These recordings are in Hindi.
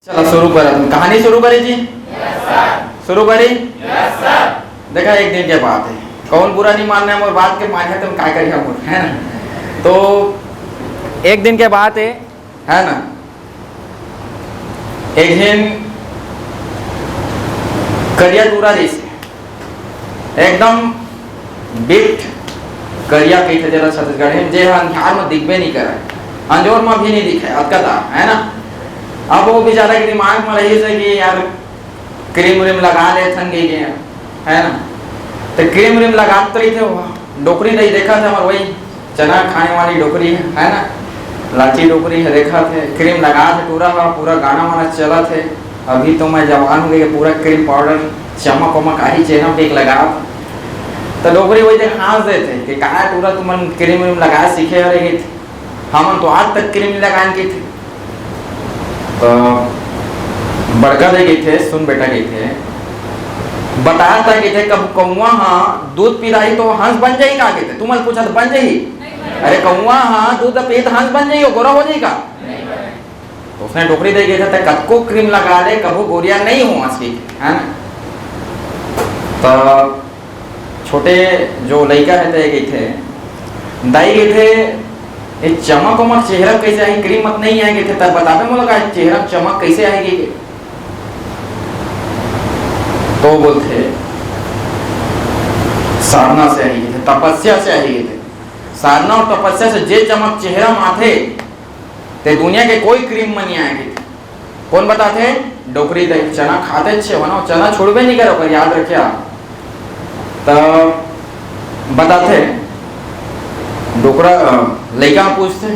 चलो शुरू करा, तुम कहानी शुरू करी जी। शुरू करी। देखा एक दिन के बात है, कौन बुरा नहीं मानना है, और बात के माने तुम क्या करिए है ना। तो एक दिन के बात है ना, एक दिन करिया टूरा जैसे एकदम बिट करिया कही थे जरा छत्तीसगढ़ में जे अंधार में दिखबे नहीं करे, अंजोर में भी नहीं दिखे अतकता है ना। अब वो बेचारा के दिमाग में रही से कि यार क्रीम व्रीम लगा ले थन गई है ना। तो क्रीम व्रीम लगाते रही थे, वो डोकरी नहीं देखा था, हमारे वही चना खाने वाली डोकरी है ना, लाठी डोकरी है, देखा थे क्रीम लगा थे पूरा गाना वाना चला थे। अभी तो मैं जवान हो गई, पूरा क्रीम पाउडर चमक वमक आई चेहरा पे लगा। तो डोकरी वही देख हंस देते कि कहा पूरा तुम क्रीम व्रीम लगा सीखे रहे थे, हम तो आज तक क्रीम लगाने की थे। तो बड़का दे गए थे, सुन बेटा गए थे, बताया था कि थे कब कौआ हाँ दूध पी रही तो हंस बन जाई का कहते, तुम पूछा तो बन जाई, अरे कौआ हाँ दूध पी तो हंस बन जाई, गोरा हो जाएगा। तो उसने टोकरी दे गए थे कब को क्रीम लगा ले कबू गोरिया नहीं हो हंस की है ना। तो छोटे जो लड़का है गए थे दाई गए थे, ये चमक वमक चेहरा कैसे आएगी, क्रीम मत नहीं आएगी थे, तब बताते मुझे का चेहरा चमक कैसे आएगी। तो बोलते साधना से आएगी थे, तपस्या से आएगी थे, साधना और तपस्या से जे चमक चेहरा माथे ते दुनिया के कोई क्रीम में नहीं आएगी थे। कौन बताते, डोकरी दे चना खाते अच्छे हो ना, चना छोड़बे नहीं करो पर याद रखे आप। तो बताते डोकरा लड़का पूछते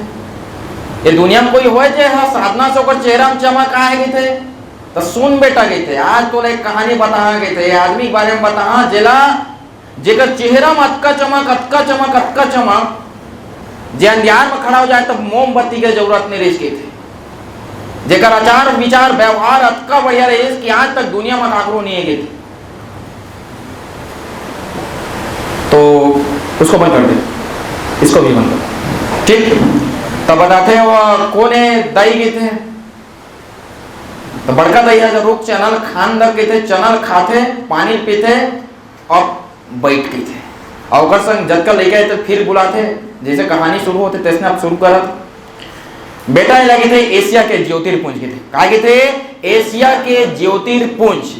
ये दुनिया में कोई हो जे हाँ साधना से होकर चेहरा में चमक आएगी थे। तो सुन बेटा गए थे, आज तो एक कहानी बता गए थे, आदमी के बारे में बता जेला जेकर चेहरा में अतका चमक जे अंधियार में खड़ा हो जाए तो मोमबत्ती की जरूरत नहीं रही थे, जेकर आचार विचार व्यवहार अतका बढ़िया रही कि आज तक दुनिया में काकरो नहीं है गई। तो उसको बंद कर दे, इसको भी बंद कर, ठीक। तब बताते हैं वो कौन है, दाई गए थे। तो बड़का दैया जब रुक चनल खान लग गए थे, चनल खाते पानी पीते और बैठ गए थे, और संग जब ले गए तो फिर बुलाते, जैसे कहानी शुरू होते तैसे आप शुरू करा। बेटा लगे थे एशिया के ज्योतिर्पुंज के थे, कहा गए थे एशिया के ज्योतिर्पुंज,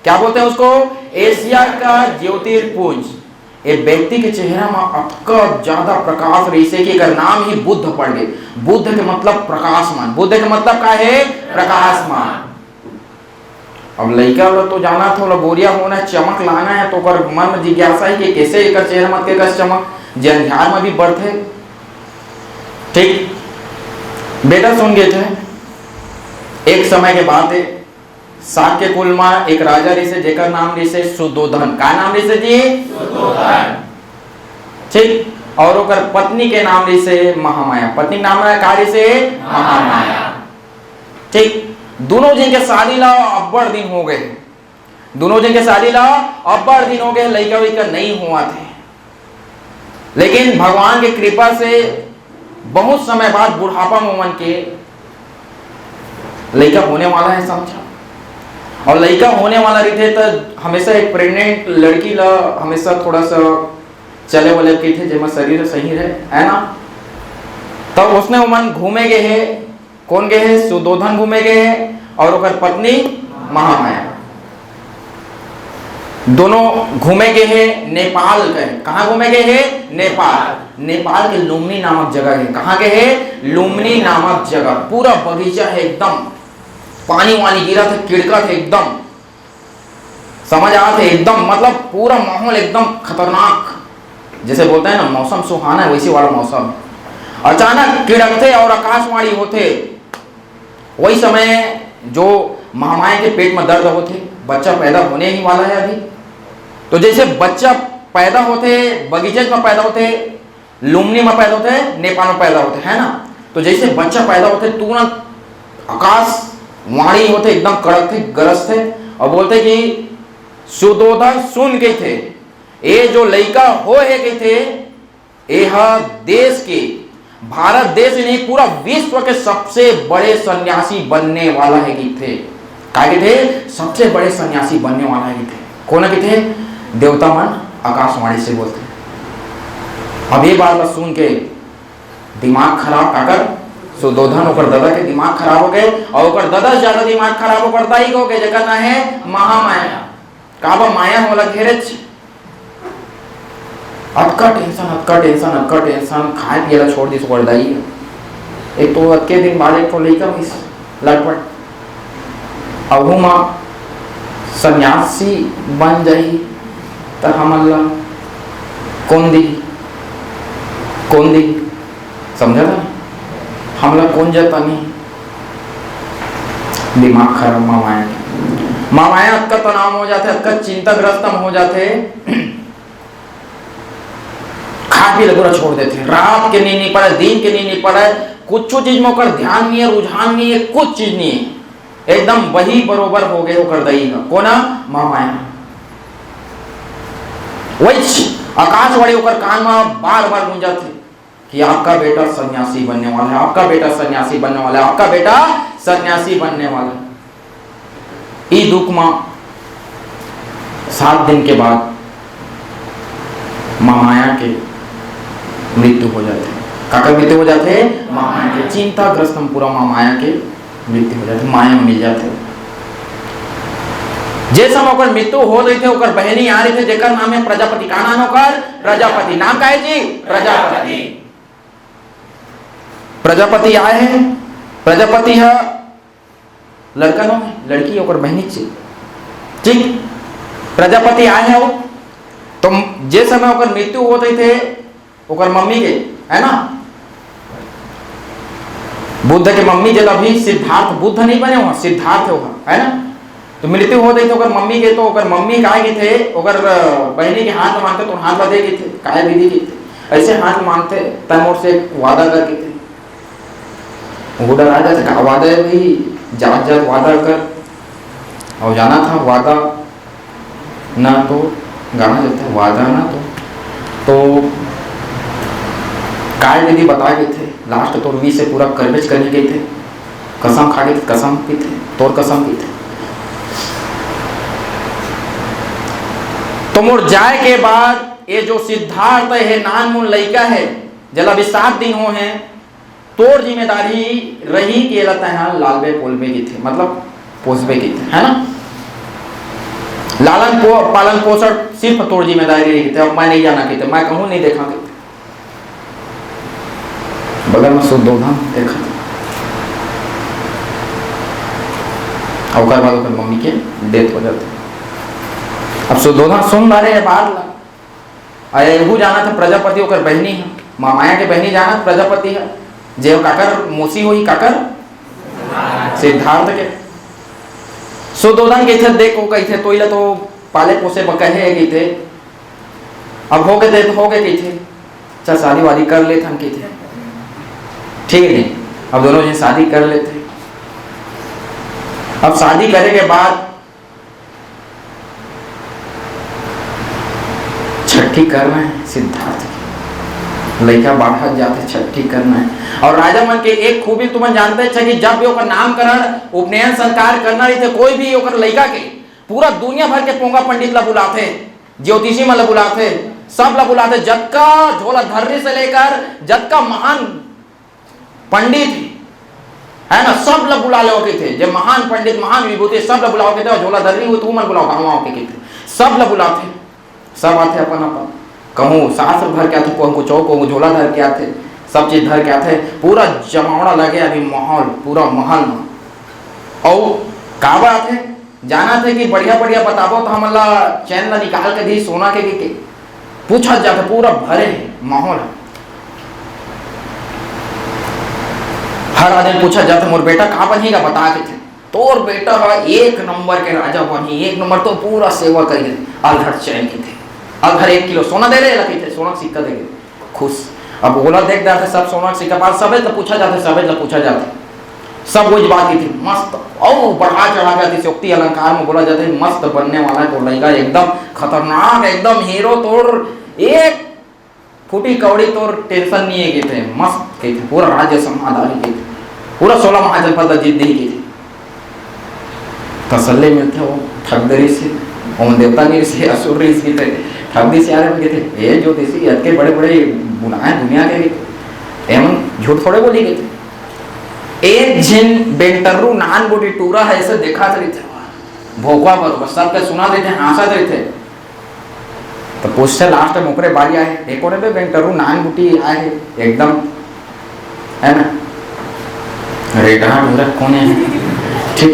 क्या बोलते हैं उसको, एशिया का ज्योतिर्पुंज। एक व्यक्ति के चेहरा में अतका ज्यादा प्रकाश रही से कि अगर नाम ही बुद्ध पड़ गए, बुद्ध के मतलब प्रकाशमान, बुद्ध के मतलब क्या है, प्रकाशमान। अब लड़का वाला तो जाना था बोरिया होना चमक लाना है, तो कर मन में जिज्ञासा है कि कैसे एक चेहरा मत के चमक जे अंधियार में भी बढ़ते, ठीक। बेटा सुन गए थे एक समय के बाद साक के कुल में एक राजा रिसे जेकर नाम रिसे सुदोधन, का नाम रिसे जी, सुदोधन, ठीक। और ओकर पत्नी के नाम रिसे महामाया, पत्नी नाम है का रिसे महामाया, ठीक। दोनों जन के शादी ला अब्बड़ दिन हो गए, दोनों जन के शादी ला अब्बड़ दिन हो गए, लड़का वैका नहीं हुआ थे। लेकिन भगवान की कृपा से बहुत समय बाद बुढ़ापा मोमन के लड़का होने वाला है समझा। और लड़का होने वाला रहे तो हमेशा एक प्रेग्नेंट लड़की ला हमेशा थोड़ा सा चले वाले की थे जेमा शरीर सही रहे है ना। तब तो उसने मन घूमे गए है, कौन गए है, सुदोधन घूमे गए है और ओकर पत्नी महामाया, दोनों घूमे गए हैं नेपाल के। कहाँ घूमे गए हैं, नेपाल। नेपाल के लुम्बिनी नामक जगह है, कहाँ के है, लुम्बिनी नामक जगह। पूरा बगीचा है, एकदम पानी वानी गिरा था, किड़का थे एकदम, समझ आ थे एकदम, मतलब पूरा माहौल एकदम खतरनाक, जैसे बोलते हैं ना मौसम सुहाना है वैसे वाला मौसम। अचानक किड़कते और आकाशवाणी होते, वही समय जो महामाया के पेट में दर्द होते, बच्चा पैदा होने ही वाला है अभी। तो जैसे बच्चा पैदा होते बगीचे में पैदा होते, लुम्बिनी में पैदा होते, नेपाल में पैदा होते है ना। तो जैसे बच्चा पैदा होते तुरंत आकाश वाणी होते, एकदम कड़क थे, गरज थे और बोलते कि सुदोधन सुन गए थे, ये जो लड़का हो है गए थे, यह देश के भारत देश ही नहीं पूरा विश्व के सबसे बड़े सन्यासी बनने वाला है कि थे, क्या थे, सबसे बड़े सन्यासी बनने वाला है कि थे। कौन है कि थे? देवता मन आकाशवाणी से बोलते। अब ये बात सुन के दिमाग खराब काकर सुदोधन ओकर दादा के दिमाग खराब हो गए, और ओकर दादा से ज्यादा दिमाग खराब होकर दाई हो गए, जगह ना है महामाया। काबा माया होला घेरे अटका टेंशन खाए पिएला छोड़ दी ओकर दाई। एक तो अक्के दिन बाद एक तो लइका मिस लटपट अहू मां सन्यासी बन जाई त हमला कौन दी समझा था? हमला कौन जाता नहीं। दिमाग खराब मामाया अक्का तनाव हो जाते, अक्का चिंताग्रस्त हो जाते, खा पी पूरा छोड़ देते। रात के नींद नहीं पड़े, दिन के नींद नहीं पड़े, कुछ चीज में ओकर ध्यान नहीं है, रुझान नहीं है, कुछ चीज नहीं है, एकदम वही बरोबर हो गए ओकर दई का। कोना? मामाया। वही आकाशवाणी ओकर कान में बार बार गूंजा थे कि आपका बेटा सन्यासी बनने वाला है, आपका बेटा सन्यासी बनने वाला है, आपका बेटा सन्यासी बनने वाला है। ई दुख में 7 दिन के बाद मामाया के मृत्यु हो जाते। काका मृत्यु हो जाते? मामाया के चिंताग्रस्त हम पूरा मामाया के मृत्यु हो जाते, माया में मिल जाते। जैसे ओकर मृत्यु हो रही थे, ओकर बहनी आ रही थे जेकर नाम है प्रजापति। का नाम ओकर? प्रजापति। नाम का है जी? प्रजापति। प्रजापति आए हैं, प्रजापति है लड़का नो है, लड़की ओकर बहनी से ठीक। प्रजापति आए हैं वो तो जे समय ओकर मृत्यु हो रही थे ओकर मम्मी के, है ना, बुद्ध के मम्मी जब अभी सिद्धार्थ, बुद्ध नहीं बने हुआ, सिद्धार्थ है ना, तो मृत्यु हो गई थी ओकर मम्मी के। तो ओकर मम्मी काहे के थे, ओकर बहनी के हाथ मानते तो हाथ बदे के थे, काहे विधि के थे, ऐसे हाथ मानते तैमूर से वादा करके थे। उधर आ जाते का वादा है भाई, जात वादा कर और जाना था, वादा ना तो गाना जाता है, वादा ना तो काय विधि बता गए थे। लास्ट तो वी से पूरा करवेज करने गए थे, कसम खा गए, कसम पी थे, तोर कसम पी थे। तो मोर जाए के बाद ये जो सिद्धार्थ है नान मुन लइका है, जल अभी 7 दिन हो हैं, तोर जिम्मेदारी रही कि लालबे पोलबे की थे, मतलब पोसबे की थे, है ना, लालन पालन पोषण सिर्फ तोर जिम्मेदारी रही थी। अब मैं नहीं जाना की थे, मैं कहूँ नहीं देखा की थे, बगल में सुदोधन देखा और बाद ओकर मम्मी के डेथ हो जाते। अब सुदोधन सुन रहे बात ला, एहू जाना था प्रजापति ओकर बहनी है, मामाया के बहनी जाना प्रजापति है, जे काकर मोसी हुई काकर सिद्धार्थ के। सुदोधन के थे देखो कही थे तो इला तो पाले पोसे बकहे गई थे, अब हो गए थे तो हो गए कही थे, चल शादी वादी कर लेते हम की थे, ठीक है, अब दोनों जन शादी कर लेते। अब शादी करने के बाद छठी करना है सिद्धार्थ की, लड़का बाहर जाते छठी करना है। और राजा मन के एक खूबी तुम जानते हैं कि जब भी ओकर नामकरण उपनयन संस्कार करना रही थे, कोई भी ओकर लड़का के पूरा दुनिया भर के पोंगा पंडित ला बुलाते, ज्योतिषी मन ला बुलाते, सब ला बुलाते, जतका झोला धर्री से लेकर जतका महान पंडित है ना, सब ला बुला ले थे, जब महान पंडित महान विभूति सब ला बुलाओ के थे, और झोला धर्री हुई तो मन बुलाओ गाँव के सब ला बुलाते, सब आते अपन अपन, कहूँ शास्त्र भर के आते, कहूँ चौक कहूँ झोला धर के आते, सब चीज धर के आते, पूरा जमावड़ा लगे अभी माहौल पूरा महल में। और का बात है जाना थे कि बढ़िया बढ़िया बताबो तो हमला चैन ला निकाल के दी सोना के पूछा जाता, पूरा भरे माहौल, हर आदमी पूछा जाता मोर बेटा कहाँ बनेगा बता के थे, तोर बेटा 1 नंबर के राजा बनी, 1 नंबर तो पूरा सेवा करिए, अलघर चैन के थे, अलघर 1 किलो सोना दे रहे लगे थे, सोना का सिक्का दे खुश। अब बोला देख जाते सब सोना का सिक्का पास सबे तो पूछा जाते, सबे तो पूछा जाते, सब वही बात की थी मस्त और बढ़ा चढ़ा जाती शोक्ति अलंकार में बोला जाता है मस्त बनने वाला है तो लड़का एकदम खतरनाक, एकदम हीरो तोड़, एक फूटी कौड़ी तो टेंशन नहीं है कि थे मस्त के थे पूरा राज्य समाधारी के थे पूरा 16 महाजनपद जीत दी की थी तसल्ले मिलते वो ठगदरी से ओम देवता नहीं से असुर ऋषि थे ठगदी से आ रहे थे ये ज्योतिषी अत के बड़े बड़े बुनाए दुनिया के एवं झूठ थोड़े बोली गए थे एक जिन बेंटरू नान बोटी टूरा है ऐसे देखा थे भोकवा बरोबर सबके सुना देते हंसा देते तो पूछते लास्ट में ऊपरे बारी आए एक और बेंटरू नान बोटी आए एकदम है ना रेटा ढूंढा कौन है ठीक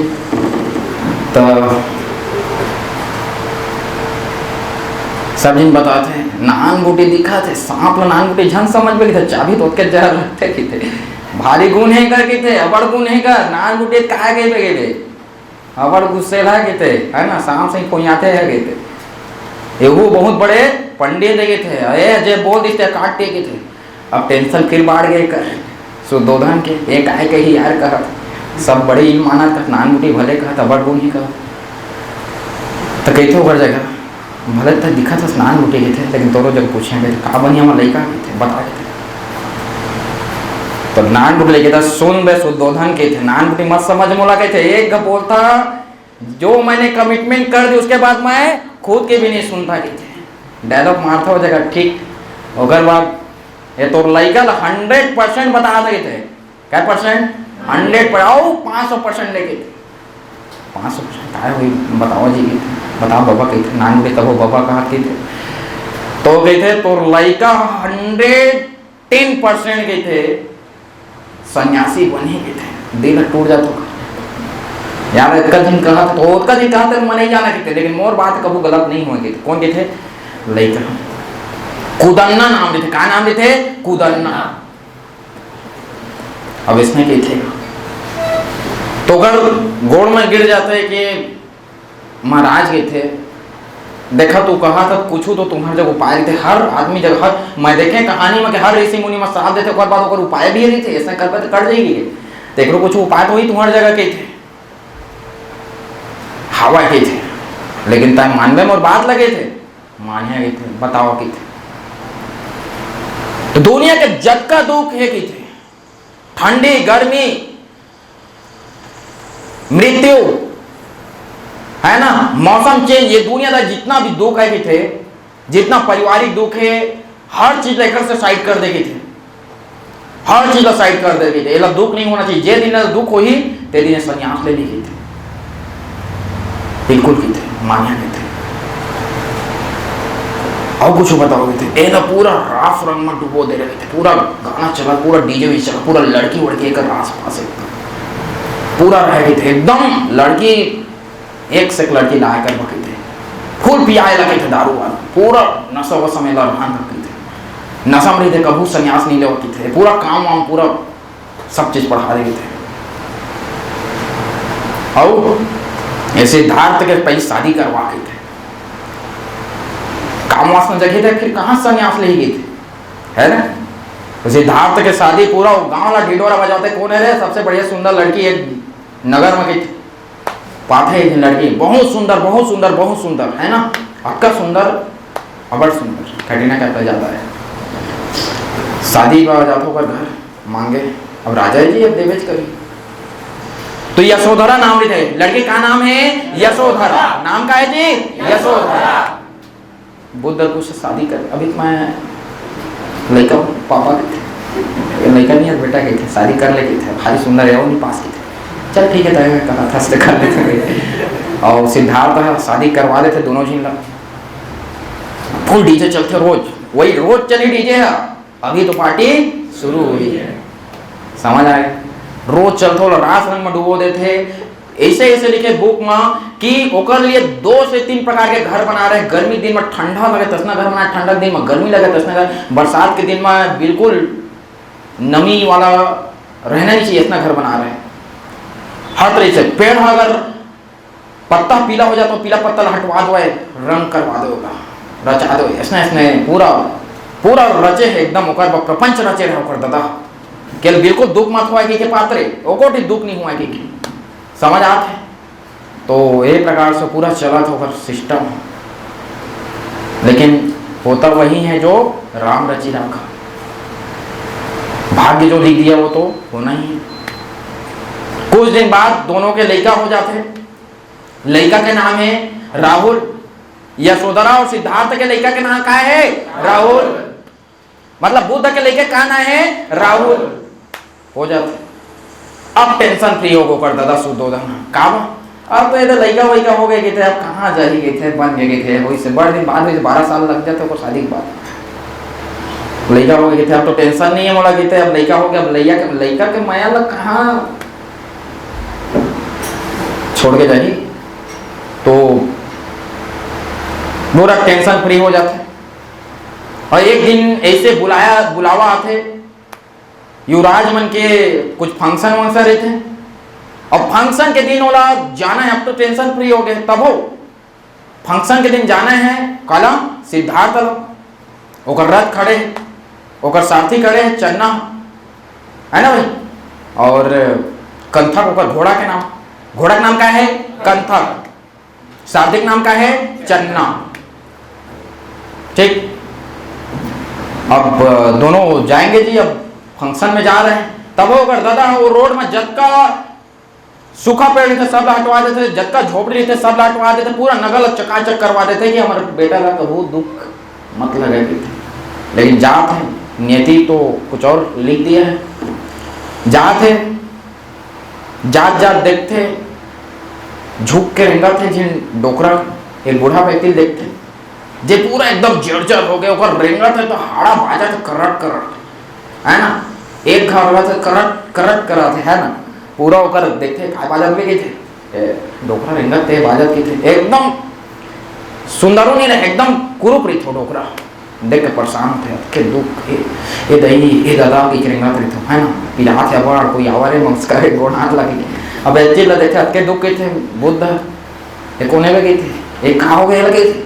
तो सब जिन बताते हैं नान बूटी दिखा थे सांप नान बूटी झन समझ में थे चाबी तो के जहर लगते की थे भारी गुण है कर के थे अबड़ गुण है कर नान बूटी काहे गए पे गए अबड़ गुस्से ला के थे है ना सांप से पोयाते है गए थे एगो बहुत बड़े पंडित गए थे अरे जे बोल दिते काट के थे अब टेंशन फिर बढ़ गए कर सुदोधन के एक आए के ही यार कहा सब बड़े ही माना था नान बूटी भले कहा अबड़ गुण ही कहा तो कहते हो हर जगह भले तो दिखा था स्नान बूटी के थे लेकिन तोरो जब पूछेंगे का बनी हमारे लड़का के थे बता के थे तो नान बूटी लेके था सुन बे सुदोधन के थे नान बूटी मत समझ मोला के थे एक बोलता जो मैंने कमिटमेंट कर दी उसके बाद मैं खुद के भी नहीं सुनता के थे डायलॉग मारता हो जगह ठीक अगर बात ये तो लड़का 100% बता रहे थे क्या परसेंट 100 500% लेके थे 500% क्या हुई बताओ जी बताओ बाबा कहते थे नान बूटी तब बाबा कहा के थे तो गए थे तो लड़का 110% के थे सन्यासी बने के थे दिल टूट जाता यार एक दिन कहा तो उसका दिन कहा था मैं नहीं जाना कहते लेकिन मोर बात कभी गलत नहीं होंगे कौन के थे लड़का कुदन्ना नाम देते क्या नाम देते कुदन्ना अब इसमें क्या थे तो अगर गोड़ में गिर जाते है कि महाराज के थे देखा तो कहा था कुछ तो तुम्हारे जब उपाय थे हर आदमी जगह हर मैं देखे कहानी में कि हर ऋषि मुनि में साथ देते और बात अगर उपाय भी नहीं थे ऐसा कर पाते कर जाएगी देख लो कुछ उपाय तो ही तुम्हारी जगह के थे हवा के थे लेकिन तय मानवे में और बात लगे थे मानिया के थे बताओ के थे तो दुनिया के जग का दुख है कि थे ठंडी गर्मी मृत्यु है ना मौसम चेंज ये दुनिया का जितना भी दुख है कि थे जितना पारिवारिक दुख है हर चीज लेकर से साइड कर देगी थे हर चीज का साइड कर देगी थे ये दुख नहीं होना चाहिए जे दिन दुख हो ही ते दिन संन्यास ले ली थे बिल्कुल की थे मानिया के थे और कुछ बताओगे थे ये ना पूरा रास रंग में डुबो दे रहे थे पूरा गाना चला पूरा डीजे भी चला पूरा लड़की वड़की का रास पास पूरा रह गए थे एकदम लड़की एक से एक लड़की लाया कर बके थे फूल पियाए लगे थे दारू वाला पूरा नशा वशा में लड़ान रखे थे नशा में थे कबू संन्यास नहीं ले थे पूरा काम वाम पूरा सब चीज पढ़ा रहे थे और सिद्धार्थ के पहले शादी करवा के थे काम वासना जगह थे फिर कहाँ संन्यास ले गए थे है ना तो सिद्धार्थ के शादी पूरा गांव वाला ढिढोरा बजाते कौन है रे सबसे बढ़िया सुंदर लड़की एक नगर में गई पाथे एक लड़की बहुत सुंदर बहुत सुंदर बहुत सुंदर है ना अक्का सुंदर अबर सुंदर कटरीना कैफ जाता है शादी बाबा जाता होगा घर मांगे अब राजा जी अब देवेज करी तो यशोधरा नाम थे लड़के का नाम है यशोधरा नाम का है जी यशोधरा बुद्ध को से शादी कर अभी मैं लड़का पापा के थे लड़का नहीं है बेटा के थे शादी कर लेके थे भारी सुंदर है वो नहीं पास के थे चल ठीक है तो कहा था से कर लेते और सिद्धार्थ शादी करवा देते दोनों जी लोग फुल डीजे चलते रोज वही रोज चली डीजे है अभी तो पार्टी शुरू हुई है समझ आए रोज चलते हो रास रंग में डुबो देते ऐसे ऐसे लिखे बुक में कि ओकर लिए 2 से 3 प्रकार के घर बना रहे गर्मी दिन में ठंडा लगे तसना घर बना ठंडक दिन में गर्मी लगे तसना घर बरसात के दिन में बिल्कुल नमी वाला रहना नहीं चाहिए इतना घर बना रहे हर तरह से पेड़ अगर पत्ता पीला हो जाता तो पीला पत्ता हटवा दो रंग करवा दोगा रचा दो इसने इसने पूरा पूरा रचे है एकदम ओकर प्रपंच रचे रहे ओकर दादा के बिल्कुल दुख मत हुआ के पात्रे ओको दुख नहीं हुआ कि समझ आते तो एक प्रकार से पूरा चला था ओकर सिस्टम लेकिन होता वही है जो राम रची रखा। भाग्य जो लिख दिया वो तो होना ही है। कुछ दिन बाद दोनों के लड़का हो जाते। लड़का के नाम है राहुल। यशोधरा और सिद्धार्थ के लड़का के नाम क्या है? राहुल। मतलब बुद्ध के लड़के का नाम है राहुल। हो जाते। अब टेंशन फ्री हो कर दादा सुदोधन का अब तो इधर लड़का वैका हो गए थे, अब कहाँ जा ही गए थे, बन गए थे। वही से बड़े दिन बाद 12 साल लग जाते को शादी के बाद लड़का हो गए थे। अब तो टेंशन नहीं है मोड़ा गए थे, अब लड़का हो गया। अब लड़का के माया लग कहाँ छोड़ के जाइए तो पूरा टेंशन फ्री हो जाते। और एक दिन ऐसे बुलावा आते युवराज मन के कुछ फंक्शन वंक्शन रहते। अब फंक्शन के दिन बोला जाना है, अब तो टेंशन फ्री हो गए। तब हो फंक्शन के दिन जाना है कला सिद्धार्थ ओकर रथ खड़े, ओकर साथी खड़े है चन्ना है ना भाई, और कंथक ओकर घोड़ा के नाम। घोड़ा का नाम क्या है? कंथक। सारथी नाम क्या है? चन्ना। ठीक। अब दोनों जाएंगे जी, अब फंक्शन में जा रहे हैं। तब वो कर दादा वो रोड में जग का सूखा पेड़ थे सब हटवा देते, जग का झोपड़ी थे सब हटवा देते, पूरा नगल चकाचक करवा देते कि हमारे बेटा का कबू दुख मत लगे थे। लेकिन जात है नियति तो कुछ और लिख दिया है। जात है जात जात देखते झुक के रेंगा थे जिन डोकरा एक बूढ़ा व्यक्ति देखते जे पूरा एकदम जर्जर हो गए ओकर रेंगा थे तो हाड़ा बाजा थे करट करट है ना, एक घर वाला थे करट करट करा थे है ना, पूरा ओकर देखते काय बाजा में गए थे डोकरा रेंगा थे बाजा के थे एकदम सुंदरो नहीं रहे एकदम कुरूप्रीत हो डोकरा देख के परेशान थे के दुख ये दही ये दादा की रेंगा थे तो है ना पिला थे बड़ा कोई आवारे नमस्कार गोड़ हाथ लगी। अब ऐसे ल देखे अतके दुख के थे बुद्ध ये कोने में गए थे एक कहा हो गए लगे थे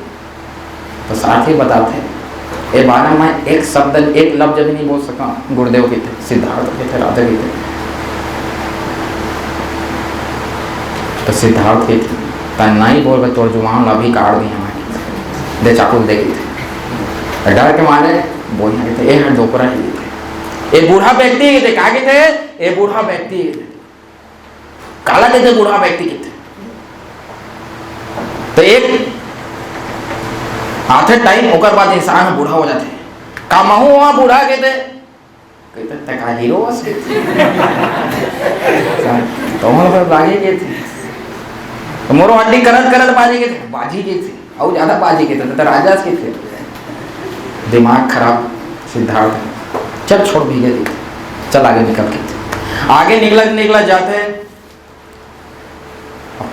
तो साथ ही बताते ये बारे में एक शब्द एक लफ्ज भी नहीं बोल सका। गुरुदेव के थे, सिद्धार्थ के थे, राधा के थे। तो सिद्धार्थ के थे तन्ना ही बोल तोड़ जुआन अभी काट दी हमारी दे चाकू दे गए थे डर के मारे बोल थे ये डोकरा ही थे। ये बूढ़ा व्यक्ति थे क्या थे? ये बूढ़ा व्यक्ति काला के थे बूढ़ा व्यक्ति के थे। तो एक आते टाइम ओकर बाद इंसान बूढ़ा हो जाते का महू हुआ बूढ़ा कहते कहते तका हीरो से तो हम लोग बाजी के थे तो मोरो हड्डी करत करत बाजी के थे बाजी के थे और ज्यादा बाजी के थे तो राजा के थे। दिमाग खराब सिद्धार्थ चल छोड़ भी गए चल आगे निकल के थे। आगे निकला जाते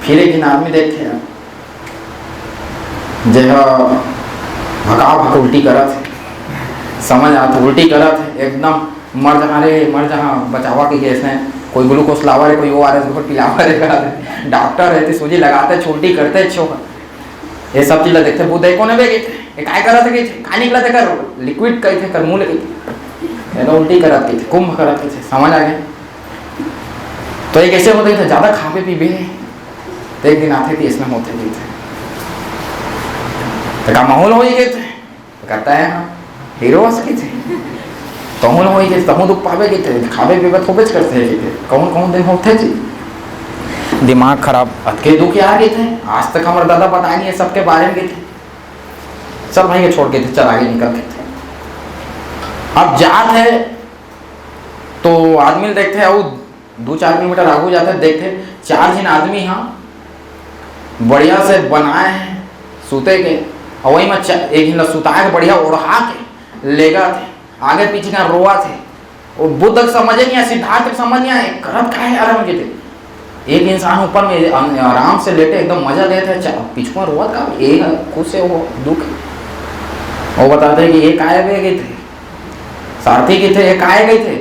फिर एक दिन आदमी देखे जगह भगा उल्टी करा थे समझ आता उल्टी करा थे एकदम मर जहाँ बचावा के केस में कोई ग्लूकोस लावा रहे कोई ORS पिलावा रहे डॉक्टर रहते सूजी लगाते छोटी करते ये सब चीज़ देखते बुद्ध कोने में गए थे काय करा थे कहा निकला थे कर लिक्विड कहे थे कर मुँह लगे थे उल्टी करा थे कुंभ करा थे समझ आ गए। तो एक ऐसे होते थे ज़्यादा खावे पीबे तो एक दिन आते थे इसमें होते भी थे तो का माहौल हो ही गए थे तो कहता है हाँ हीरो सके थे कहूँ हो ही गए तहूँ दुख पावे गए थे खावे पीबे थोबेच करते थे कौन कौन दिन होते थे दिमाग खराब अतके दुख आ गए थे। आज तक हमारे दादा बताए नहीं है सबके बारे में गए थे सब भाई के छोड़ के थे चल आगे निकल के थे। अब जात है तो आदमी देखते हैं वो 2-4 किलोमीटर आगू जाते देखते 4 जन आदमी यहाँ बढ़िया से बनाए हैं सूते के और वही में एक हिंदा सुता के बढ़िया ओढ़ा के लेगा थे आगे पीछे का रोआ थे और बुद्ध समझे नहीं सिद्धार्थ समझ नहीं आए करत का है आराम के थे। एक इंसान ऊपर में आराम से लेटे एकदम मजा लेते पीछू रोआ का एक खुद से वो दुख वो बताते हैं कि ये काहे गए थे सारथी के थे ये काहे गए थे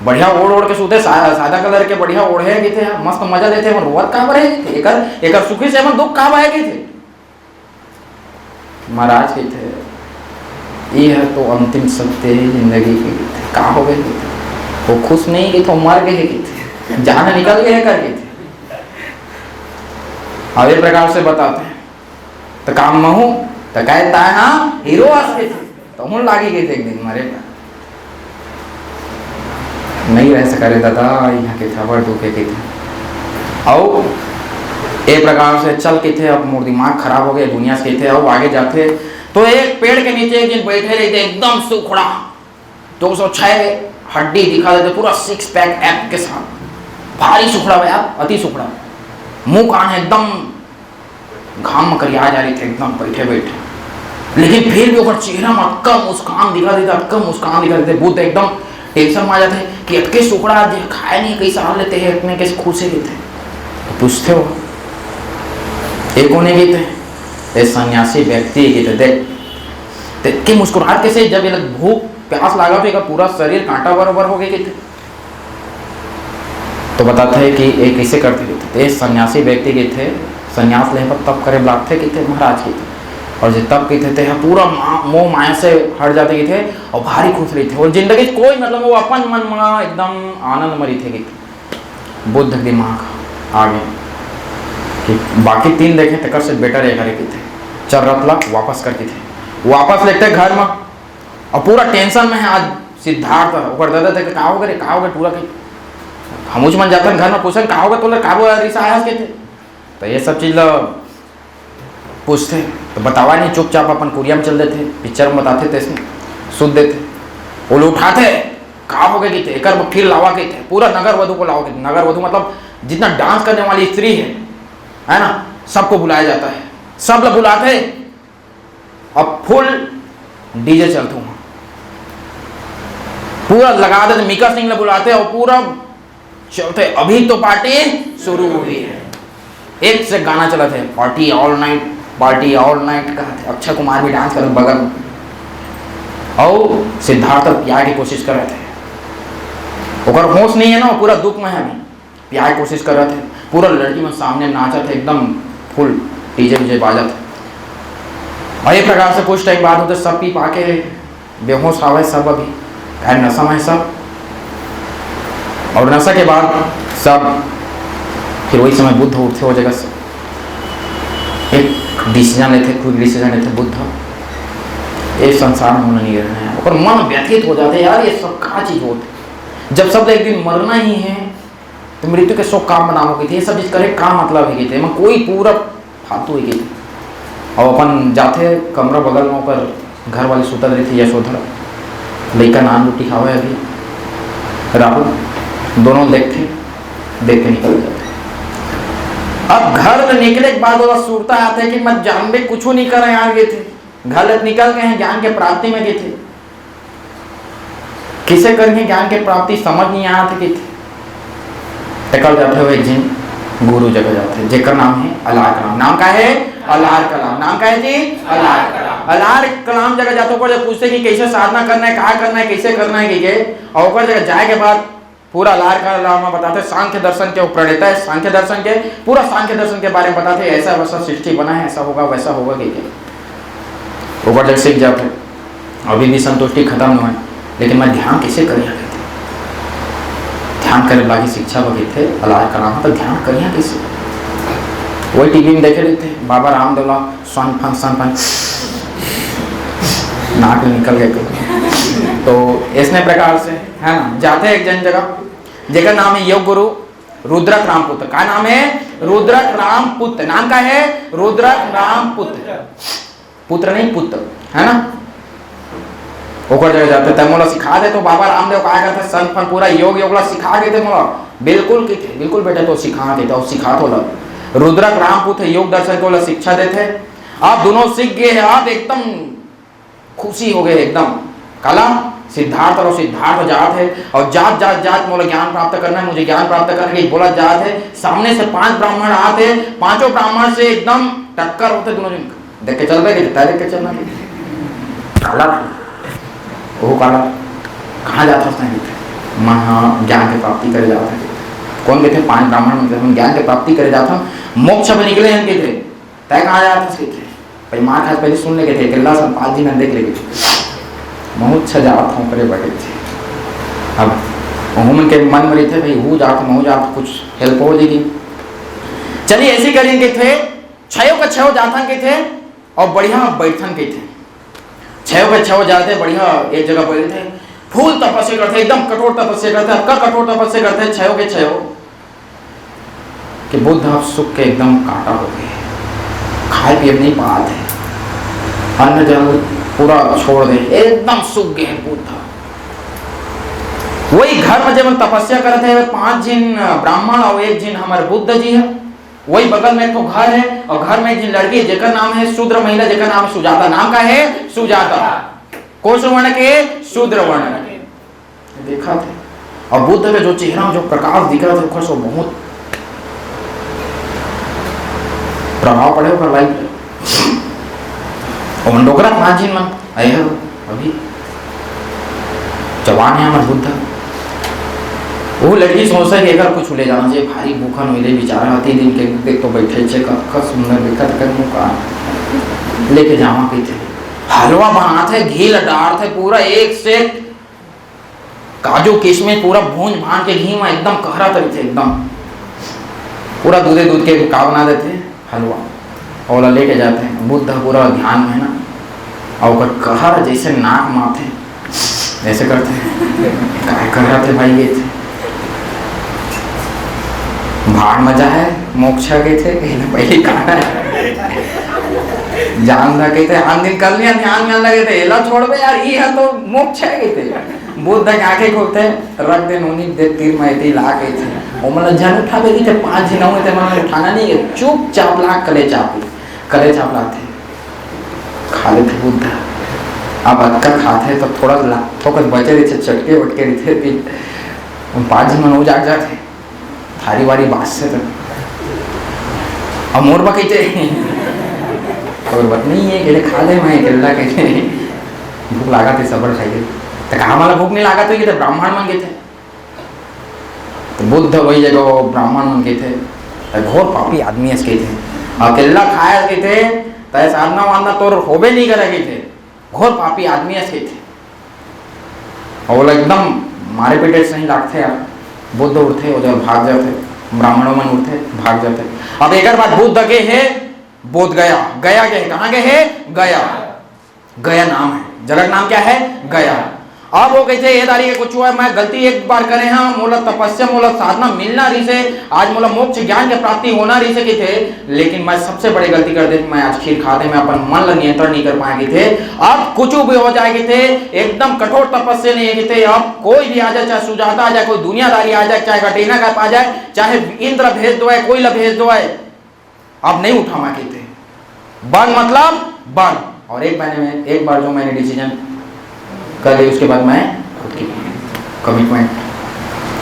बढ़िया ओढ़ के सूते सादा कलर के बढ़िया ओढ़े गए थे मस्त मजा लेते हैं रोवत कहाँ पर थे एक सुखी से दुख कहाँ बह गए थे। महाराज के थे ये है तो अंतिम सत्य जिंदगी के थे कहाँ हो गए थे वो खुश नहीं गए थे मर गए थे जान निकल गए कर गए थे। अब एक प्रकार से बताते हैं तो काम महू तो कहता है हाँ हीरो आते थे तो हम लागे गए थे एक दिन मारे नहीं रह सका रे दादा यहाँ के खबर दुखे के थे और एक प्रकार से चल के थे। अब मोर दिमाग खराब हो गया दुनिया से थे। अब आगे जाते तो एक पेड़ के नीचे एक दिन बैठे रहते एकदम सुखड़ा 206 हड्डी दिखा देते पूरा 6 पैक एप के साथ भारी सुखड़ा है यार अति सुखड़ा मुंह कान है एकदम घाम में करिया जा रही थे एकदम बैठे बैठे लेकिन फिर भी ओकर चेहरा में अक्का मुस्कान दिखा देता अक्का मुस्कान दिखा देते। बुद्ध एकदम टेंशन में आ जाते कि अटके सुखड़ा खाए नहीं कैसे हाल लेते हैं इतने कैसे खुश रहते तो पूछते हो एक होने गए थे एक सन्यासी व्यक्ति गए थे देख के मुस्कुराहट कैसे जब ये भूख प्यास लगा तो पूरा शरीर कांटा बराबर हो गए थे। तो बताते हैं कि एक कैसे करते थे सन्यासी व्यक्ति के थे सन्यास लेने पर तब करे बुलाते के थे महाराज के थे और जो तब के थे पूरा मोह माया से हट जाते के थे और भारी खुश रही थे और जिंदगी कोई मतलब वो अपन मन में एकदम आनंद मरी थे। बुद्ध दिमाग आगे कि बाकी 3 देखे तक से बेटर है करे थे चल रतला वापस करके थे वापस लेते घर में और पूरा टेंशन में है। आज सिद्धार्थ ऊपर दादा थे कहा होगा पूरा के हम मन जाता घर में पूछन कहा होगा तो काबू आया के थे तो ये सब चीज़ पूछते तो बतावा नहीं चुपचाप अपन कुरिया में चल देते पिक्चर में बताते थे इसमें सुध देते वो लोग उठाते कहा हो गए थे एक फिर लावा के थे पूरा नगर वधु को लाओगे नगर वधु मतलब जितना डांस करने वाली स्त्री है ना सबको बुलाया जाता है सब लोग बुलाते अब फुल डीजे चलते वहाँ पूरा लगा देते मिका सिंह बुलाते और पूरा चलते अभी तो पार्टी शुरू हुई है एक से गाना चला थे पार्टी ऑल नाइट कहा थे अक्षय कुमार भी डांस कर बगल में और सिद्धार्थ प्यार की कोशिश कर रहे थे ओकर होश नहीं है ना पूरा दुख में है अभी प्यार की कोशिश कर रहे थे पूरा लड़की में सामने नाचा थे एकदम फुल डीजे बाजा थे और एक प्रकार से कुछ टाइम बाद होते सब पी पाके बेहोश आवे सब अभी नशा में सब और नशा के बाद सब फिर वही समय बुद्ध उठते हो जगह से एक डिसीजन लेते खुद डिसीजन लेते बुद्ध एक संसार में होना नहीं रहना है और मन व्यथित हो जाते यार ये सब क्या चीज होती जब सब एक दिन मरना ही है तो मृत्यु के 100 काम बनाओगे थे ये सब चीज करे का मतलब है थे मैं कोई पूरा फालतू ही थे और अपन जाते कमरा बगल में ऊपर घर वाली सुतल रही थी यशोधरा लड़का नान रोटी खावे अभी राहुल दोनों देख के निकल जाते। अब घर में निकले के बाद वो सूरता आते हैं कि मैं जान में कुछ नहीं कर रहे यार गए थे घर निकल गए हैं ज्ञान के प्राप्ति में गए थे किसे करेंगे ज्ञान के प्राप्ति समझ नहीं आया थे निकल जाते हुए एक जिन गुरु जगह जाते हैं जेकर नाम है अलार कलाम नाम का है अलार कलाम नाम का है जी अलार कलाम जगह जाते हो पूछते कि कैसे साधना करना है कहाँ करना है कैसे करना है कि और जगह जाए के बाद पूरा अलार कलाम बताते सांख्य दर्शन के प्रणेता है सांख्य दर्शन के पूरा सांख्य दर्शन के बारे में बताते ऐसा वैसा सृष्टि बना है ऐसा होगा वैसा होगा कि ऊपर जब सीख जाते अभी भी संतुष्टि खत्म नहीं है लेकिन मैं ध्यान कैसे करिए ध्यान करे लागी शिक्षा वही थे अलार कलाम तो ध्यान करिए कैसे वही टीवी में देखे रहते बाबा रामदेव सन फन नाक निकल गए तो इसने प्रकार से है ना जाते हैं एक जन जगह जगह नाम है योग गुरु रुद्रक रामपुत्र का नाम है रुद्रक रामपुत्र नाम का है रुद्रक रामपुत्र पुत्र नहीं पुत्र है ना ऊपर जगह जाते थे मोला सिखा दे तो बाबा रामदेव कहा करते संत फन पूरा योग सिखा के थे मोला बिल्कुल बेटे तो सिखा के तो सिखा तो रुद्रक रामपुत्र योग दर्शन को शिक्षा देते आप दोनों सीख गए हैं आप एकदम खुशी हो गए एकदम कला सिद्धार्थ और सिद्धार्थ जात है और जात मोला ज्ञान प्राप्त करना है मुझे ज्ञान प्राप्त करने की बोला जात है सामने से 5 ब्राह्मण आते पांचों ब्राह्मण से एकदम टक्कर होते दोनों जन देख के चल रहे देख के चलना काला वो काला कहाँ जाता उसने महा ज्ञान की प्राप्ति करे जाता है कौन गए थे 5 ब्राह्मण हम ज्ञान की प्राप्ति करे जाता मोक्ष में निकले हैं थे तय कहाँ जाता थे भाई माँ खास पहले सुन ले थे गिल्ला सब 5 दिन देख ले बहुत सजावट हूँ करे बैठे थे अब उन्होंने के मन में थे भाई हूँ जात महू जात कुछ हेल्प हो जाएगी चलिए ऐसे करेंगे थे 6 का 6 जाता के थे और बढ़िया बैठन के थे, छह के छह जाते बढ़िया एक जगह बैठे थे, फूल तपस्या करते, एकदम कठोर तपस्या करते। अब का कठोर तपस्या करते हैं छह के छह कि बुद्ध अब सुख के एकदम कांटा हो गए, खाए पिए नहीं पाते, अन्न जल पूरा छोड़ दे, एकदम सूख गए बुद्ध। वही घर में जब हम तपस्या करते हैं 5 जिन ब्राह्मण और 1 जिन हमारे बुद्ध जी है, वही बगल में एक तो घर है और घर में एक जिन लड़की है जेकर नाम है शूद्र महिला, जेकर नाम सुजाता। नाम का है सुजाता, कौन से वर्ण के? शूद्र वर्ण। देखा थे और बुद्ध का जो चेहरा जो प्रकाश दिख रहा था वो बहुत प्रभाव पड़े ऊपर लाइफ और डोकरा 5 जिन में आए अभी जवान है हमारे बुद्ध। वो लड़की सोचता है कि अगर कुछ ले जाना चाहिए, भारी भूखन हुई बेचारा, 3 दिन के देख तो बैठे छे का सुंदर दिखत कर मुका लेके जावा के थे, हलवा बनाते घी डालते पूरा एक से काजू किशमिश पूरा भूंज भान के घी में एकदम कहरा तरी थे, एकदम पूरा दूध के का बना देते हलवा और लेके जाते हैं। बुद्ध पूरा ध्यान में ना और कहरा जैसे नाक माथे ऐसे करते हैं, कर रहे थे भाई ये थे भाड़ मजा है मोक्षा गए थे पहले कहा जान लगे थे, हम दिन कर लिया ध्यान में लगे थे, एला छोड़ बे यार ये है तो मोक्षा गए थे। बुद्ध के आंखें खोलते रख दे नोनी दे तीर में ला गए थे और मतलब जन उठा गए थे 5 जिन हुए थे, मतलब उठाना नहीं है, चुपचाप ला कले चाप लाते खा लेते बुद्ध। अब अक्का खाते तो थोड़ा थोकस बचे रहे थे, चटके वटके रहे थे 5 जिन मन जाग जाते थारी वारी बात से तो अब मोरबा कहते कोई बात नहीं है कि खा ले मैं केला कहते भूख लगा थे सबर खाइए तो कहा वाला भूख नहीं लगा तो ये ब्राह्मण मन गए थे। तो बुद्ध वही जगह ब्राह्मण मन गए थे, घोर पापी आदमी ऐसे थे और केला खाया के थे तो साधना वाधना तो होबे नहीं करे गए थे, घोर पापी आदमी ऐसे थे और एकदम मारे पेटे से नहीं लागते यार। बुद्ध उठते उधर भाग जाते, ब्राह्मणों में उठते भाग जाते। अब एक बात बुद्ध गए है बोध गया, गया गए कहाँ गए है? गया नाम है, जगह नाम क्या है? गया। अब वो कहते ये दारी के कुछ हुआ मैं गलती एक बार करे हाँ मोला तपस्या मोला साधना मिलना रही से, आज मोला मोक्ष ज्ञान की प्राप्ति होना रही से थे, लेकिन मैं सबसे बड़ी गलती कर दे मैं आज खीर खाते में अपन मन ला नियंत्रण नहीं कर पाएंगे थे। अब कुछ भी हो जाएंगे थे, एकदम कठोर तपस्या नहीं है थे। अब कोई भी आ जाए, चाहे सुजाता आ जाए, कोई दुनियादारी आ जाए, चाहे घटेना का आ जाए, चाहे इंद्र भेज दो है, कोई ला भेज दो है, अब नहीं उठा मांगे थे। बन मतलब बन। और एक बार जो मैंने डिसीजन कर ली उसके बाद मैं खुद की कमिटमेंट,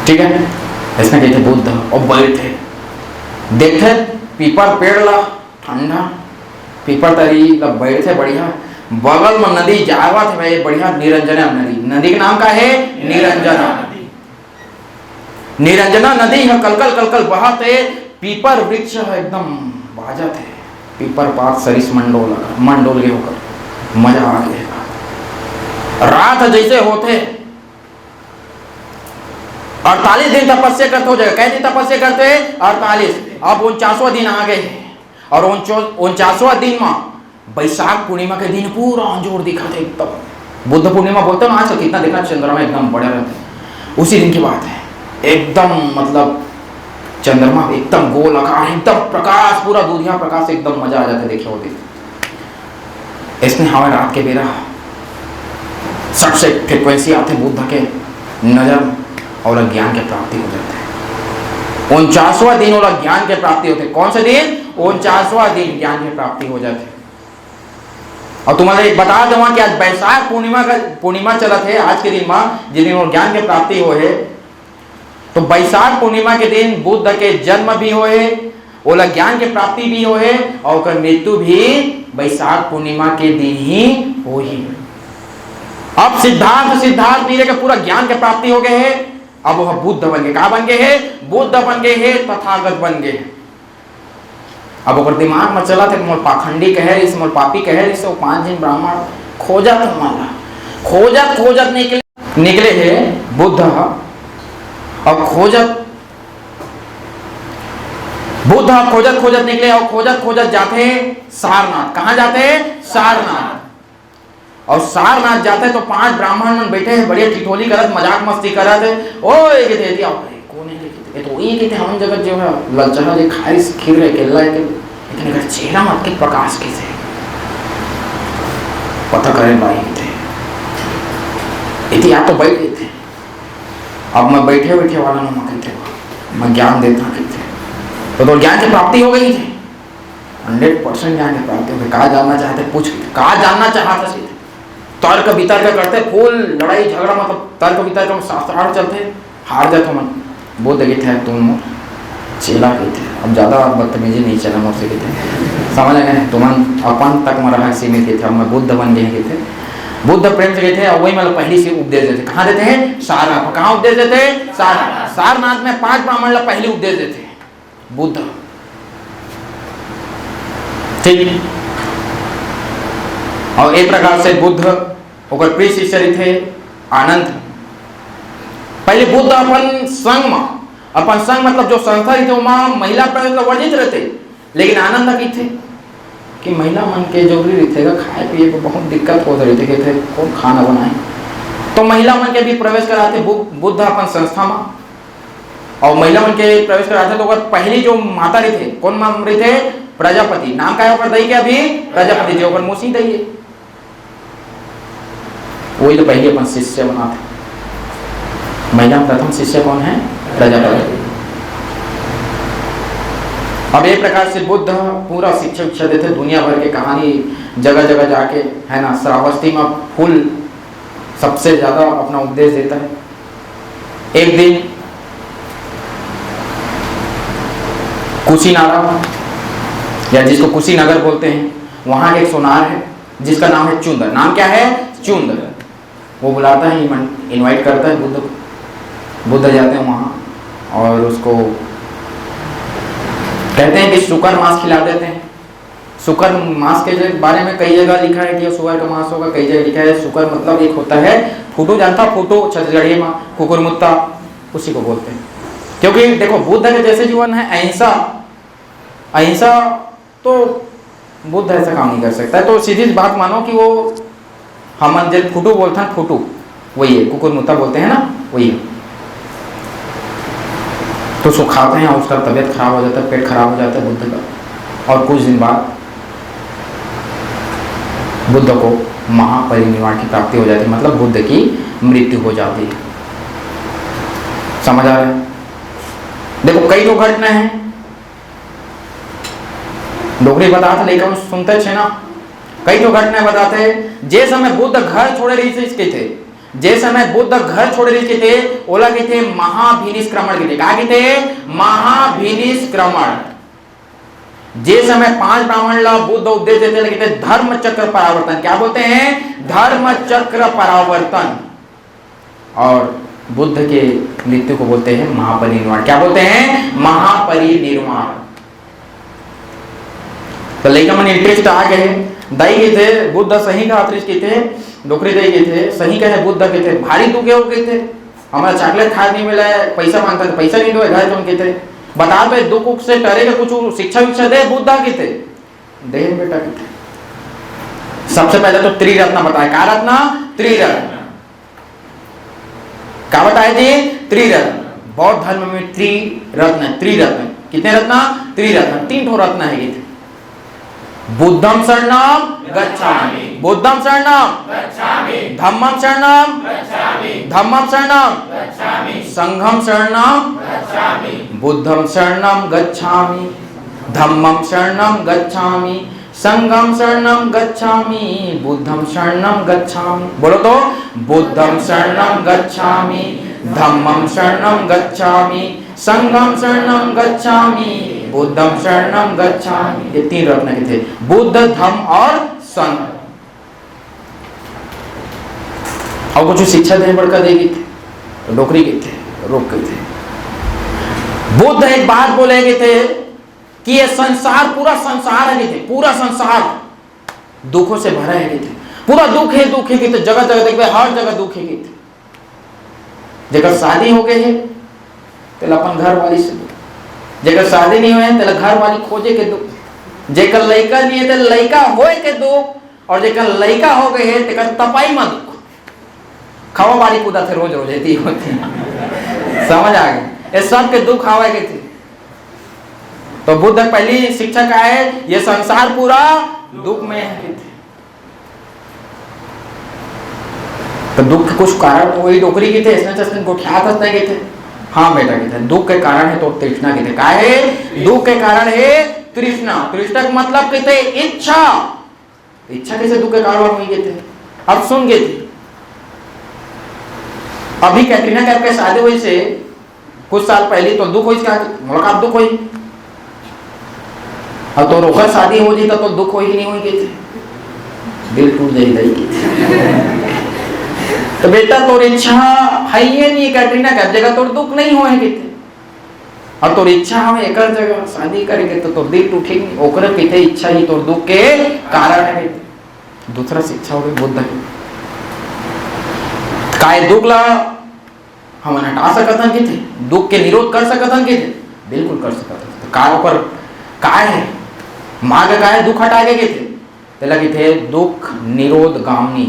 ठीक है। इसमें कहते बुद्ध और बैठे देखते पीपर पेड़ ला ठंडा पीपर तरी ला बैठे बढ़िया, बगल में नदी जावा थे भाई बढ़िया निरंजना नदी का नाम का है निरंजना। निरंजना नदी है कलकल कलकल बहाते, पीपर वृक्ष है एकदम बाजा थे, पीपर पात सरिस मंडोल के होकर मजा आ गया। रात जैसे होते 48 दिन तपस्या करते हो जाएगा। कैसे तपस्या करते 48। अब 49वां दिन आ गए और 49वां दिन में बैसाख पूर्णिमा के दिन पूरा अंजोर दिखा था एकदम। बुद्ध पूर्णिमा बोलते हैं ना आज कितना देखना चंद्रमा एकदम बड़े रहते, उसी दिन की बात है। एकदम मतलब चंद्रमा एकदम गोल आकार, एकदम प्रकाश पूरा दूधिया प्रकाश, एकदम मजा आ जाता है देखे होते। इसमें हमारे रात के बेरा सबसे फ्रिक्वेंसी आते बुद्ध के नजर और ज्ञान की प्राप्ति हो जाते हैं। 49वां दिन और ज्ञान की प्राप्ति होते। कौन से दिन? 49वां दिन ज्ञान की प्राप्ति हो जाती। और तुम्हारे एक बता दूंगा कि आज बैसाख पूर्णिमा चला थे आज के दिन में जिस दिन ज्ञान की प्राप्ति हो है। तो बैसाख पूर्णिमा के दिन बुद्ध के जन्म भी हो है, ओला ज्ञान की प्राप्ति भी हो है और मृत्यु भी बैसाख पूर्णिमा के दिन ही हो ही। अब सिद्धार्थ नीरे के पूरा ज्ञान की प्राप्ति हो गए है। अब वह बुद्ध बन गए। कहा बन गए हैं? बुद्ध बन गए हैं, तथागत बन गए। अब ओकर दिमाग में चला था मोर पाखंडी कहे इस मोर पापी कहे इस 5 दिन ब्राह्मण खोजत माला खोजत निकले है बुद्ध। अब खोजत बुद्ध खोजत खोजत निकले और खोजत खोजत जाते सारनाथ। कहां जाते? सारनाथ। और सारनाथ जाते तो 5 ब्राह्मण मन बैठे हैं, बढ़िया ठिठोली करत, मजाक मस्ती करत है। ओए के दे दिया कौन है के तो ये के हम जगत जो है ललचा जे खाइस खीर रे केला है के लेकिन अगर चेहरा मत के प्रकाश के से पता करें भाई थे इति आप तो बैठ गए थे। अब मैं बैठे बैठे वाला ना मत थे, मैं ज्ञान देता थे तो ज्ञान की प्राप्ति हो गई थी। 100% ज्ञान की प्राप्ति हो गई। कहा जानना चाहते पूछ, कहा जानना चाहता सीधे तर्क वितर्क करते, फूल लड़ाई झगड़ा मतलब तर्क वितर्क में शास्त्रार्थ चलते, हार जाते मन बोध गए थे तुम चेला गए थे। अब ज़्यादा बदतमीजी नहीं चला मुझसे गए थे, समझ गए तुम अपन तक में रहा सीमित गए थे। अब मैं बुद्ध बन गए थे, बुद्ध प्रेम से गए थे और वही मतलब पहली से उपदेश देते। कहाँ देते हैं? सारनाथ। कहाँ उपदेश देते? सारनाथ। सारनाथ में 5 ब्राह्मण पहले उपदेश देते बुद्ध। ठीक। और एक प्रकार से बुद्ध ओकर प्रिय शिष्य थे आनंद। पहले बुद्ध अपन संग मतलब जो संस्था थे वहां महिला प्रवेश वर्जित रहते, लेकिन आनंद की थे कि महिला मन के जरूरी रहते खाए पिए को बहुत दिक्कत हो रही थी थे कौन खाना बनाए, तो महिला मन के भी प्रवेश कराते बुद्ध अपन संस्था में। और महिला मन के प्रवेश कराते तो पहली जो माता रही थे कौन माम रही थे? प्रजापति। नाम क्या है दई के अभी? प्रजापति जी ऊपर मोसी दई है, वही तो पहले अपन शिष्य बनाते। महिला प्रथम शिष्य कौन है? प्रजापति। अब एक प्रकार से बुद्ध पूरा शिक्षा देते दुनिया भर की कहानी, जगह जगह जाके है ना। श्रावस्ती में फूल सबसे ज्यादा अपना उपदेश देता है। एक दिन कुशीनारा या जिसको कुशीनगर बोलते हैं, वहां एक सोनार है जिसका नाम है चुंदर। नाम क्या है? चुंदर। वो बुलाता है, इनवाइट करता है बुद्ध को। बुद्ध जाते हैं वहां और उसको कहते हैं कि सुकर मांस खिला देते हैं। सुकर मांस के बारे में कई जगह लिखा है कि सुअर का मांस होगा, कई जगह लिखा है सुकर मतलब एक होता है फूटू, जानता फूटू छत्तीसगढ़ी में कुकुरमुत्ता, उसी को बोलते हैं। क्योंकि देखो बुद्ध के जैसे जीवन है अहिंसा तो बुद्ध ऐसा काम नहीं कर सकता है। तो सीधी बात मानो कि वो हम जब फूटू बोलते हैं, फूटू वही है, कुकुरमुत्ता बोलते हैं ना, वही है। तो उसको खाते हैं और उसका तबीयत खराब हो जाता है, पेट खराब हो जाता है बुद्ध का। और कुछ दिन बाद बुद्ध को महापरिनिर्वाण की प्राप्ति हो जाती है, मतलब बुद्ध की मृत्यु हो जाती है। समझ आ रहा है? देखो कई दो घटना है, डोगरी बताते लेकिन सुनते छे ना, कई दो घटना बताते जे समय बुद्ध घर छोड़े रही थे, जे समय बुद्ध घर छोड़े रही थे ओला के थे महाभिनिष्क्रमण के थे। कहा के थे? महाभिनिष्क्रमण। जे समय 5 ब्राह्मण ला बुद्ध उपदेश देते लगे थे धर्म चक्र परावर्तन। क्या बोलते हैं? धर्म चक्र परावर्तन। और बुद्ध के मृत्यु को बोलते हैं महापरिनिर्वाण। क्या बोलते हैं? महापरिनिर्वाण। तो लेकिन मन इंटरेस्ट आ गए, दाई के थे बुद्ध सही का आतरिश के थे, डोकरी दई के थे सही कहे बुद्ध के थे भारी दुखे हो गए थे, हमारा चॉकलेट खाए नहीं मिला है, पैसा मांगता था पैसा नहीं दो घर तो उनके थे, बता दो दुख से डरे के कुछ शिक्षा विक्षा दे बुद्ध के थे, दे बेटा के थे। सबसे पहले तो त्रिरत्न बताया। क्या रत्न? त्रिरत्न। क्या बताया जी? त्रिरत्न। बौद्ध धर्म में त्रिरत्न। त्रिरत्न कितने रत्न? त्रिरत्न। 3 ठो रत्न है ये। बुद्धम शरणम गच्छामि, बुद्धम शरणम गच्छामि, धम्मम शरणम गच्छामि, धम्मम शरणम गच्छामि, संघम शरणम गच्छामि, बुद्धम शरणम गच्छामि, धम्मम शरणम गच्छामि, संघम शरणम गच्छामि, बुद्धम शरणम गच्छामि। बोलो तो, बुद्धम शरणम गच्छामि, धम्मम शरणम गच्छामि, संघम शरणम गच्छामि, बुद्धम शरणम गच्छामि। ये 3 रत्न के थे, बुद्ध धम्म और संघ। और कुछ शिक्षा देने बढ़कर देगी थे तो डोकरी के थे, रोक गए थे। बुद्ध एक बात बोले गए थे कि ये संसार पूरा संसार है थे, पूरा संसार दुखों से भरा है थे, पूरा दुख है कि तो जगह जगह देखिए हर जगह दुख है थे। जगह शादी हो गई है तो अपन घर वाली से जेकर शादी नहीं हुए तेला घर वाली खोजे के दुख, जेकर लड़का नहीं है तेला लड़का होए के दुख, और जेकर लड़का हो गए है तेकर तपाई में दुख। खावा बारी कूदा थे रोज रोज होती समझ आ गए, ये सब के दुख आवे के थे। तो बुद्ध पहली शिक्षा का है, ये संसार पूरा दुख में है। तो दुख के कुछ कारण वही डोकरी के थे, इसने चस्न गोठिया हंसने के थे। हाँ बेटा के थे, दुख के कारण है तो तृष्णा के थे। क्या है? दुख के कारण है तृष्णा। तृष्णा का मतलब कहते इच्छा। इच्छा कैसे दुख के कारण हुई थे? अब सुन गए थे, अभी कैटरीना कैफ के शादी हुई से कुछ साल पहले तो दुख हुई, क्या मुलाकात दुख हुई, अब तो रोकर शादी हो जाता तो दुख हुई नहीं हुई के थे, दिल टूट जाए। तो बेटा तोर इच्छा है ये नहीं कैटरीना कैफ जगह तोर दुख नहीं होए के थे, और तोर इच्छा हमें एक जगह शादी करेंगे तो तोर दिल टूटे नहीं, ओकरे पीछे इच्छा ही तोर दुख के कारण है। दूसरा शिक्षा हो गई बुद्ध है, काय दुख ला हम हटा सकत हन के थे, दुख के निरोध कर सकत हन के थे, बिल्कुल कर सकत हन। तो काय ऊपर काय है मार्ग, काय दुख हटा के थे तेला के थे दुख निरोध गामनी।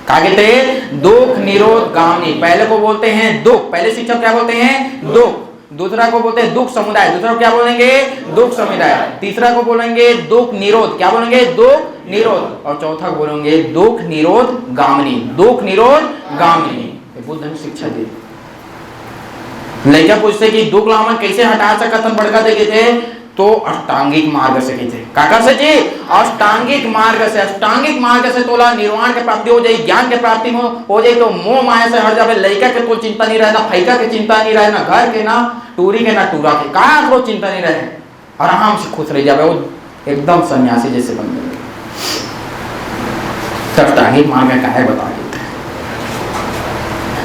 क्या कहते हैं? दुख निरोध गामनी। पहले को बोलते हैं दुख, पहले शिक्षक क्या बोलते हैं? दुख। दूसरा को बोलते हैं दुख समुदाय, दूसरा को क्या बोलेंगे? दुख समुदाय। तीसरा को बोलेंगे दुख निरोध, क्या बोलेंगे? दुख निरोध। और चौथा को बोलेंगे दुख निरोध गामनी, दुख निरोध गामनी। बुद्ध ने शिक्षा दी। लड़का पूछते कि दुख ला हमन कैसे हटा सकत हन, बड़का देखे थे तो अष्टांगिक मार्ग से थे। काका से जी अष्टांगिक मार्ग से, अष्टांगिक मार्ग से तोला निर्वाण के प्राप्ति हो जाए, ज्ञान के प्राप्ति हो जाए, तो मोह माया से हट जावे। लड़का के तो चिंता नहीं रहे, ना फैका के चिंता नहीं रहे, ना घर के, ना टूरी के, ना टूरा के, कहा को चिंता नहीं रहे, आराम से खुश रह जावे, वो एकदम सन्यासी जैसे बन गए। अष्टांगिक मार्ग का है बता देते।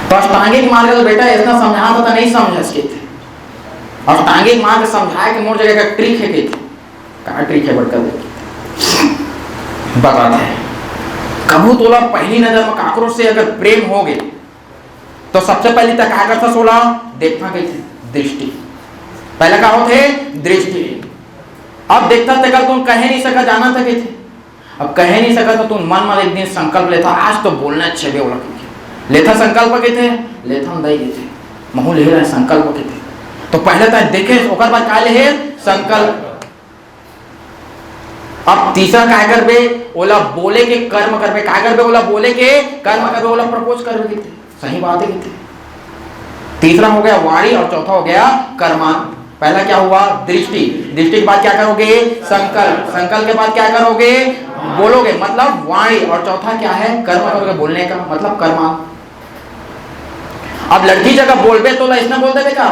तो अष्टांगिक मार्ग तो बेटा इतना समझा तो नहीं समझ सके थे। अष्टांगिक मार्ग समझाए कि मोर जगह का ट्रिक है, क्या ट्रिक है बड़का बताते हैं। कबू तोला पहली नजर में काकरों से अगर प्रेम हो गए तो सबसे पहले तक क्या करता सोला देखना गई थी दृष्टि, पहले क्या होते दृष्टि। अब देखता तक तुम कह नहीं सका, जाना था थे, अब कह नहीं सका तो तुम मन में एक दिन संकल्प लेता, आज तो बोलना अच्छे भी बोला लेथा संकल्प के थे, लेथा हम दई थे महू ले रहे संकल्प के थे। तो पहले तक देखे ओकर बाद का ले संकल्प। अब तीसरा क्या करबे? ओला बोले के कर्म करबे। क्या करबे? ओला बोले के कर्म करबे, ओला प्रपोज करबे थे। सही बात है थे। तीसरा हो गया वाणी और चौथा हो गया कर्मा। पहला क्या हुआ? दृष्टि। दृष्टि के बाद क्या करोगे? संकल्प। संकल्प के बाद क्या करोगे? बोलोगे, मतलब वाणी। और चौथा क्या है? कर्म करोगे, बोलने का मतलब कर्मा। अब लड़की जगह बोलबे तो इसने बोल देवे का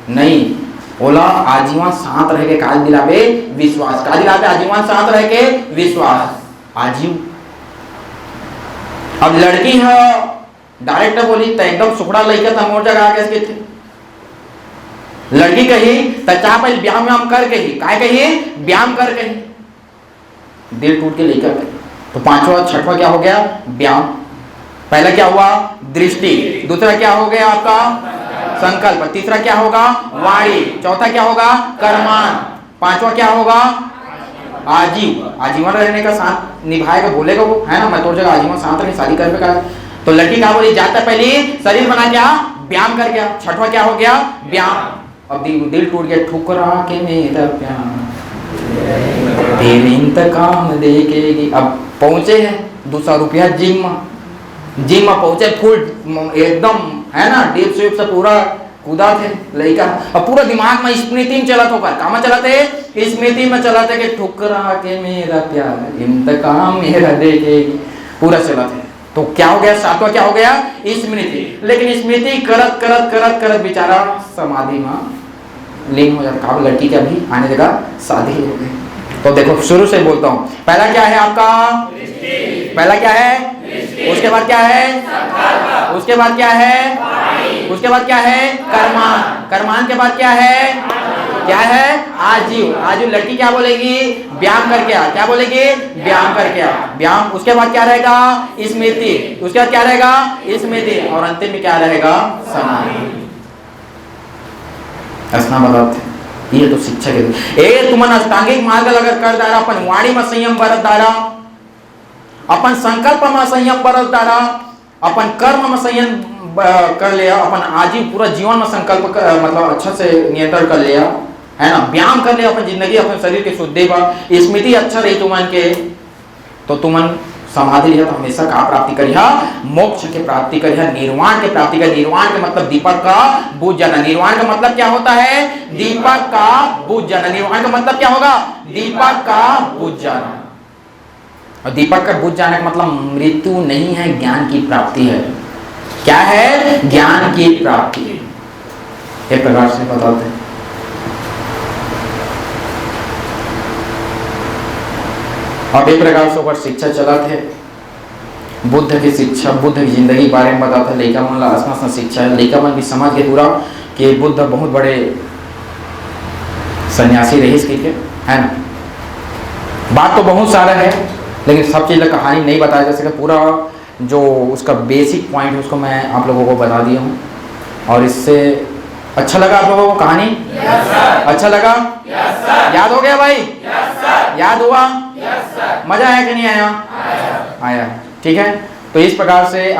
नहीं, बोला आजीवन शांत रह के काज दिलावे विश्वास, काज दिलावे आजीवन शांत रह के विश्वास आजीव। अब लड़की है डायरेक्ट बोली तो एकदम सुखड़ा लड़का था, मोर जगह आगे इसके थे। लड़की कही तो चाह पहले व्यायाम व्यायाम करके ही, काय कही व्यायाम करके ही, दिल टूट के लेकर गई। तो पांचवा छठवा क्या हो गया? व्यायाम। पहला क्या हुआ? दृष्टि। दूसरा क्या हो गया आपका? संकल्प। तीसरा क्या होगा? वाणी। चौथा क्या होगा? कर्मान। पांचवा क्या होगा? आजीव। आजीवन रहने का साथ निभाएगा, बोलेगा वो, है ना, मैं तो जगह आजीवन साथ रहने शादी करने का। तो लड़की क्या बोली? जाता पहले शरीर बना क्या? व्यायाम कर गया। छठवा क्या हो गया? व्यायाम। अब दिल टूट गया, ठुकरा के मेरा प्यार तेरे इंतकाम देखेगी। अब पहुंचे हैं 200 रुपया जिम में पहुंचे, फुल एकदम, है ना, डीप स्वीप से पूरा कूदा थे लड़का। अब पूरा दिमाग में स्मृति में चला था, कहाँ चलाते? स्मृति में चलाते कि ठुकरा के मेरा प्यार इंतकाम मेरा देखेगी, पूरा चला थे। तो क्या हो गया? सातवां क्या हो गया? स्मृति। लेकिन स्मृति करत करत करत करत बेचारा समाधि में लीन हो जाता। लड़की के अभी आने जगह शादी हो गई। तो देखो शुरू से बोलता हूँ, पहला क्या है आपका? पहला क्या है? उसके बाद क्या है? उसके बाद क्या है? उसके बाद क्या है? कर्मान। कर्मान के बाद क्या है? क्या है? आजीव। आजीव। लड़की क्या बोलेगी? व्यायाम करके आ। क्या बोलेगी? व्यायाम करके आ। व्यायाम। उसके बाद क्या रहेगा? स्मृति। उसके बाद क्या रहेगा? स्मृति। और अंतिम में क्या रहेगा? समाधि। ऐसा बताते ये तो शिक्षा के ए तुमन अष्टांगिक मार्ग अगर कर दारा, अपन वाणी में संयम बरत दारा, अपन संकल्प में संयम बरत दारा, अपन कर्म में संयम कर लिया, अपन आजीव पूरा जीवन में संकल्प मतलब अच्छा से नियंत्रण कर लिया, है ना, व्यायाम कर लिया अपन जिंदगी, अपन शरीर के शुद्धि पर स्मृति अच्छा रही तुमन के, तो तुमन समाधि लिया तो हमेशा का प्राप्ति करिया, मोक्ष के प्राप्ति करिया, निर्वाण के प्राप्ति करिया। निर्वाण का मतलब दीपक का बुझ जाना। निर्वाण का मतलब क्या होता है? दीपक का बुझ जाना। निर्वाण का मतलब क्या होगा? दीपक का बुझ जाना। और दीपक का बुझ जाने का मतलब मृत्यु नहीं है, ज्ञान की प्राप्ति है। क्या है? ज्ञान की प्राप्ति। एक प्रकार से बताते हैं। अब एक प्रकार से ऊपर शिक्षा चला थे, बुद्ध की शिक्षा, बुद्ध की जिंदगी बारे में बताते। लड़का मन ला असना शिक्षा है, लड़का मन भी समझ के पूरा कि बुद्ध बहुत बड़े सन्यासी रहे इसके, है ना। बात तो बहुत सारा है, लेकिन सब चीज़ का कहानी नहीं बताया जा सके। पूरा जो उसका बेसिक पॉइंट है उसको मैं आप लोगों को बता दिया हूँ। और इससे अच्छा लगा आप लोगों को कहानी? yes, अच्छा लगा? yes, याद हो गया भाई? yes, याद हुआ? yes, मजा आया कि नहीं आया? आया। ठीक है, तो इस प्रकार से